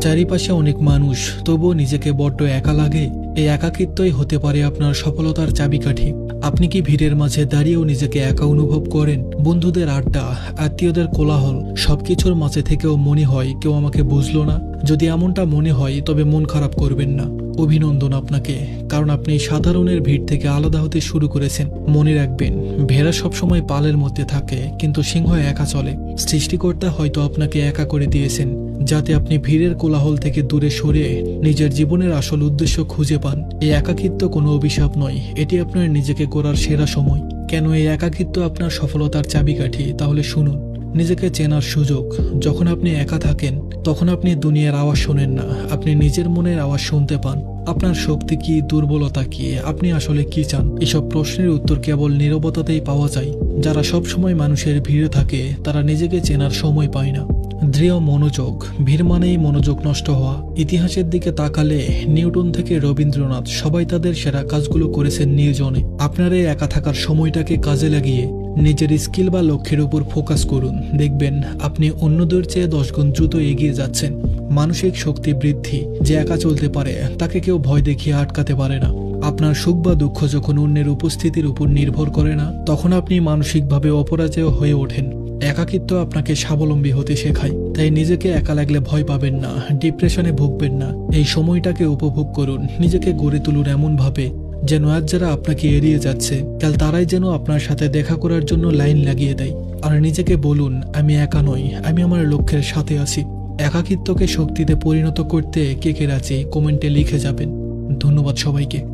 চারিপাশে অনেক মানুষ, তবুও নিজেকে বড্ড একা লাগে। এই একাকিত্বই হতে পারে আপনার সফলতার চাবিকাঠি। আপনি কি ভিড়ের মাঝে দাঁড়িয়েও নিজেকে একা অনুভব করেন? বন্ধুদের আড্ডা, আত্মীয়দের কোলাহল, সবকিছুর মাঝে থেকেও মনে হয় কেউ আমাকে বুঝলো না। যদি এমনটা মনে হয় তবে মন খারাপ করবেন না। অভিনন্দন আপনাকে, কারণ আপনি সাধারণের ভিড় থেকে আলাদা হতে শুরু করেছেন। মনে রাখবেন, ভেড়া সবসময় পালের মধ্যে থাকে, কিন্তু সিংহ একা চলে। সৃষ্টিকর্তা হয়তো আপনাকে একা করে দিয়েছেন, যাতে আপনি ভিড়ের কোলাহল থেকে দূরে সরে নিজের জীবনের আসল উদ্দেশ্য খুঁজে পান। এই একাকিত্ব কোনো অভিশাপ নয়, এটি আপনার নিজেকে গড়ার সেরা সময়। কেন এই একাকিত্ব আপনার সফলতার চাবিকাঠি? তাহলে শুনুন। নিজেকে চেনার সুযোগ। যখন আপনি একা থাকেন তখন আপনি দুনিয়ার আওয়াজ শোনেন না, আপনি নিজের মনের আওয়াজ শুনতে পান। আপনার শক্তি কি, দুর্বলতা কি, আপনি আসলে কি চান, এসব প্রশ্নের উত্তর কেবল নীরবতাতেই পাওয়া যায়। যারা সব সময় মানুষের ভিড়ে থাকে তারা নিজেকে চেনার সময় পায় না। দৃঢ় মনোযোগ। ভিড় মানেই মনোযোগ নষ্ট হওয়া। ইতিহাসের দিকে তাকালে নিউটন থেকে রবীন্দ্রনাথ সবাই তাদের সেরা কাজগুলো করেছেন নির্জনে। আপনার এই একা থাকার সময়টাকে কাজে লাগিয়ে নিজের স্কিল বা লক্ষ্যের উপর ফোকাস করুন। দেখবেন আপনি অন্যদের চেয়ে 10 গুণ দ্রুত এগিয়ে যাচ্ছেন। মানসিক শক্তি বৃদ্ধি। যে একা চলতে পারে তাকে কেউ ভয় দেখিয়ে আটকাতে পারে না। আপনার সুখ বা দুঃখ যখন অন্যের উপস্থিতির উপর নির্ভর করে না, তখন আপনি মানসিকভাবে অপরাজেয় হয়ে ওঠেন। একাকিত্ব আপনাকে স্বাবলম্বী হতে শেখায়। তাই নিজেকে একা লাগলে ভয় পাবেন না, ডিপ্রেশনে ভুগবেন না। এই সময়টাকে উপভোগ করুন। নিজেকে গড়ে তুলুন এমনভাবে যেন আজ যারা আপনাকে এড়িয়ে যাচ্ছে, কাল তারাই যেন আপনার সাথে দেখা করার জন্য লাইন লাগিয়ে দেয়। আর নিজেকে বলুন, আমি একা নই, আমি আমার লক্ষ্যের সাথে আছি। একাকিত্বকে শক্তিতে পরিণত করতে কে কে রাজি কমেন্টে লিখে যাবেন। ধন্যবাদ সবাইকে।